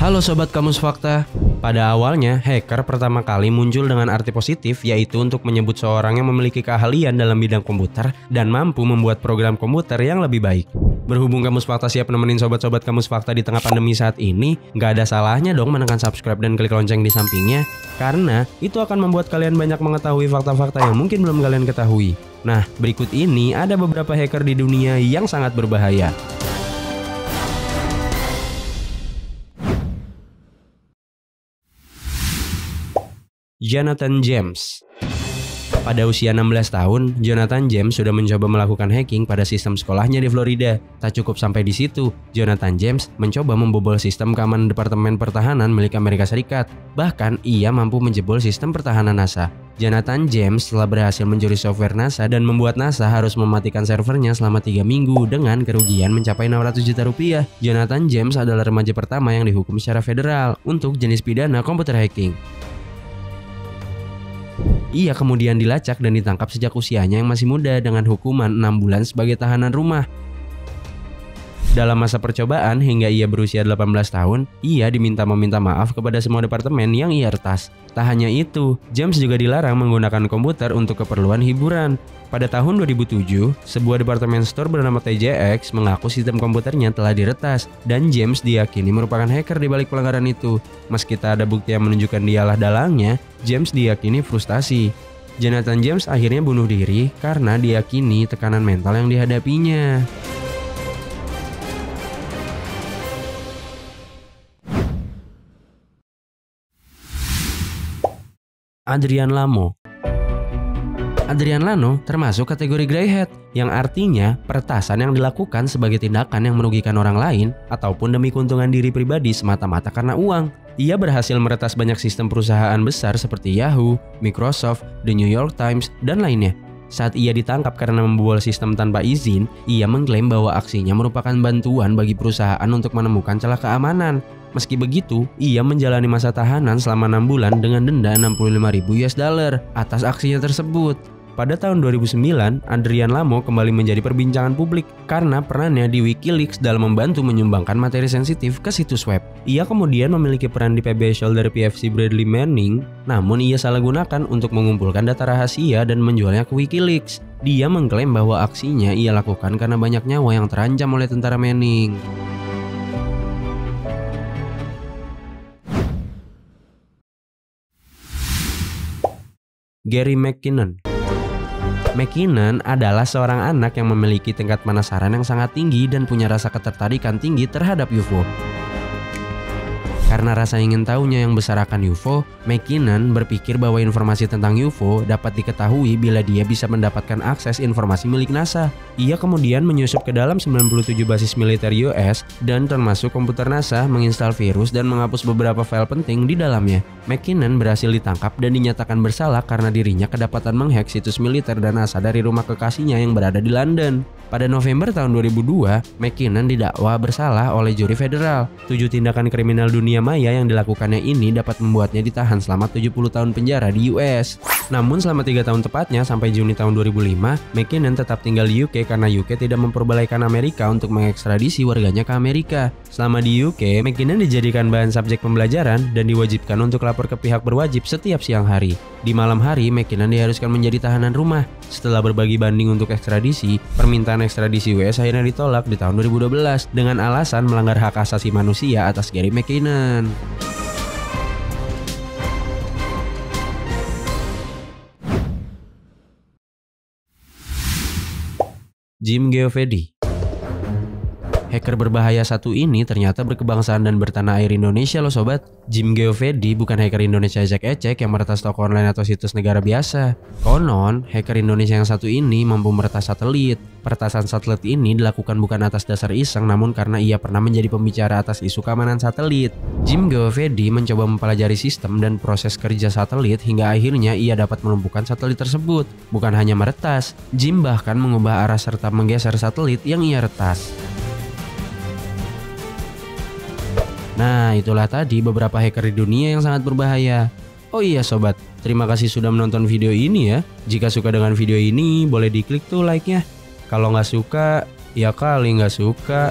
Halo Sobat Kamus Fakta. Pada awalnya, hacker pertama kali muncul dengan arti positif, yaitu untuk menyebut seorang yang memiliki keahlian dalam bidang komputer dan mampu membuat program komputer yang lebih baik. Berhubung Kamus Fakta siap nemenin sobat-sobat Kamus Fakta di tengah pandemi saat ini, nggak ada salahnya dong menekan subscribe dan klik lonceng di sampingnya, karena itu akan membuat kalian banyak mengetahui fakta-fakta yang mungkin belum kalian ketahui. Nah, berikut ini ada beberapa hacker di dunia yang sangat berbahaya. Jonathan James. Pada usia 16 tahun, Jonathan James sudah mencoba melakukan hacking pada sistem sekolahnya di Florida. Tak cukup sampai di situ, Jonathan James mencoba membobol sistem keamanan Departemen Pertahanan milik Amerika Serikat. Bahkan, ia mampu menjebol sistem pertahanan NASA. Jonathan James telah berhasil mencuri software NASA dan membuat NASA harus mematikan servernya selama 3 minggu dengan kerugian mencapai 600 juta rupiah. Jonathan James adalah remaja pertama yang dihukum secara federal untuk jenis pidana komputer hacking. Ia kemudian dilacak dan ditangkap sejak usianya yang masih muda dengan hukuman 6 bulan sebagai tahanan rumah. Dalam masa percobaan hingga ia berusia 18 tahun, ia diminta meminta maaf kepada semua departemen yang ia retas. Tak hanya itu, James juga dilarang menggunakan komputer untuk keperluan hiburan. Pada tahun 2007, sebuah departemen store bernama TJX mengaku sistem komputernya telah diretas dan James diyakini merupakan hacker di balik pelanggaran itu. Meski tak ada bukti yang menunjukkan dialah dalangnya, James diyakini frustasi. Jonathan James akhirnya bunuh diri karena diyakini tekanan mental yang dihadapinya. Adrian Lamo. Adrian Lamo termasuk kategori greyhead, yang artinya peretasan yang dilakukan sebagai tindakan yang merugikan orang lain ataupun demi keuntungan diri pribadi semata-mata karena uang. Ia berhasil meretas banyak sistem perusahaan besar seperti Yahoo, Microsoft, The New York Times, dan lainnya. Saat ia ditangkap karena membobol sistem tanpa izin, ia mengklaim bahwa aksinya merupakan bantuan bagi perusahaan untuk menemukan celah keamanan. Meski begitu, ia menjalani masa tahanan selama 6 bulan dengan denda 65.000 US dollar atas aksinya tersebut. Pada tahun 2009, Adrian Lamo kembali menjadi perbincangan publik karena perannya di WikiLeaks dalam membantu menyumbangkan materi sensitif ke situs web. Ia kemudian memiliki peran di PBS Shoulder PFC Bradley Manning, namun ia salah gunakan untuk mengumpulkan data rahasia dan menjualnya ke WikiLeaks. Dia mengklaim bahwa aksinya ia lakukan karena banyak nyawa yang terancam oleh tentara Manning. Gary McKinnon. McKinnon adalah seorang anak yang memiliki tingkat penasaran yang sangat tinggi dan punya rasa ketertarikan tinggi terhadap UFO. Karena rasa ingin tahunya yang besar akan UFO, McKinnon berpikir bahwa informasi tentang UFO dapat diketahui bila dia bisa mendapatkan akses informasi milik NASA. Ia kemudian menyusup ke dalam 97 basis militer US dan termasuk komputer NASA, menginstal virus dan menghapus beberapa file penting di dalamnya. McKinnon berhasil ditangkap dan dinyatakan bersalah karena dirinya kedapatan menghack situs militer dan NASA dari rumah kekasihnya yang berada di London. Pada November tahun 2002, McKinnon didakwa bersalah oleh juri federal. 7 tindakan kriminal dunia maya yang dilakukannya ini dapat membuatnya ditahan selama 70 tahun penjara di US. Namun selama 3 tahun tepatnya sampai Juni tahun 2005, McKinnon tetap tinggal di UK karena UK tidak memperbolehkan Amerika untuk mengekstradisi warganya ke Amerika. Selama di UK, McKinnon dijadikan bahan subjek pembelajaran dan diwajibkan untuk lapor ke pihak berwajib setiap siang hari. Di malam hari, McKinnon diharuskan menjadi tahanan rumah. Setelah berbagi banding untuk ekstradisi, permintaan ekstradisi US akhirnya ditolak di tahun 2012 dengan alasan melanggar hak asasi manusia atas Gary McKinnon. Jim Geovedi. Hacker berbahaya satu ini ternyata berkebangsaan dan bertanah air Indonesia loh sobat. Jim Geovedi bukan hacker Indonesia ecek-ecek yang meretas toko online atau situs negara biasa. Konon, hacker Indonesia yang satu ini mampu meretas satelit. Peretasan satelit ini dilakukan bukan atas dasar iseng, namun karena ia pernah menjadi pembicara atas isu keamanan satelit. Jim Geovedi mencoba mempelajari sistem dan proses kerja satelit hingga akhirnya ia dapat melumpuhkan satelit tersebut. Bukan hanya meretas, Jim bahkan mengubah arah serta menggeser satelit yang ia retas. Nah, itulah tadi beberapa hacker di dunia yang sangat berbahaya. Oh iya sobat, terima kasih sudah menonton video ini ya. Jika suka dengan video ini, boleh diklik tuh like-nya. Kalau nggak suka, ya kali nggak suka.